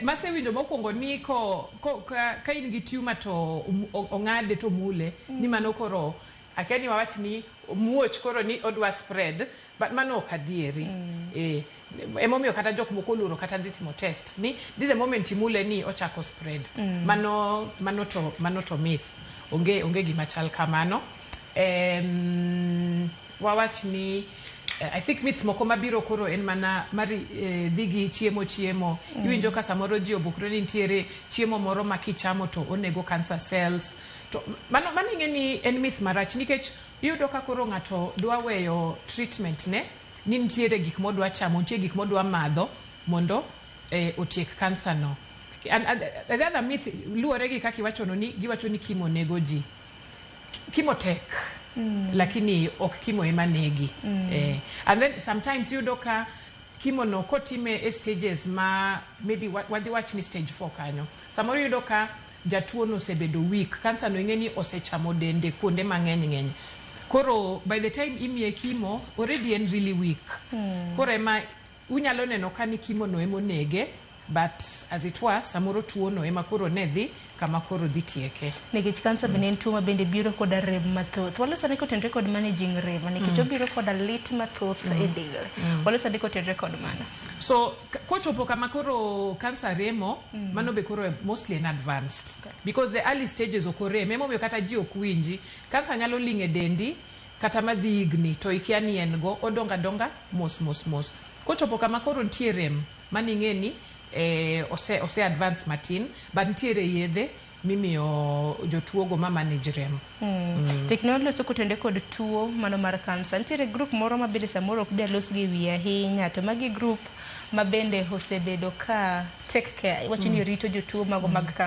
Masewinjo mokwongo ni ka in gi tumor to ong'ade to mule ni mano koro akeni wawach ni muoch koro ni odwa spread, but mano ok adieri. Emomiyo kata jok moko luoro kata dhi timo test ni the moment imule ni ochako spread. Mano to myth. Onge gima chal kamano. Wawach ni I think myths moko mabiro koro en mana mari dhigi chiemo. Iwinjo ka samoro ji obukre ni nitiere chiemo moro ma kichamo to onego cancer cells. To mano ing'eni en myth marach nikech iyudo ka koro ng'ato dwa weyo treatment ne ni nitiere gik modwa chamo, nitiere gik modwa madho mondo otiek cancer no. And the other myth luore gi kaka giwacho ni kimo nego ji. Kimo tek. Lakini ok kimo ema negi. And then sometimes yudo ka kimo no kotime stages ma maybe wadhi wach ni stage 4 kanyo. Samoro yudo ka jatuo no osebedo weak, cancer no ing'eni osechamo dende kuonde mang'eny. Koro by the time imiye kimo already en really weak. Koro ema unyalo neno ka ni kimo no emo nege, but as it were samoro tuo no ema koro nedhi kama koro dhi tieke. Nikech cancer bende tuo ma bende biro koda rem mathoth. Walo sani kotenre kod managing rem nikech obiro koda lit mathoth e del. Walo sani kotenre kod mana. So kochopo kama koro cancer remo mano be koro mostly in advanced. Because the early stages okorem emomiyo kata ji ok winji. Cancer nyalo ling' e dendi kata madhi igni to ikia ni en go odonga mos. Kochopo kama koro nitie rem mani ng'eni ose advance matin, but nitiere yedhe mimiyo jotuogo ma manage rem. Teknoloji so kotende kod tuo mano mar cancer. Nitiere group moro ma bende samoro ok jalos gi wiye ahinya, to magi group ma bende osebedo ka take care. Iwacho ni rito jotuo mag cancer.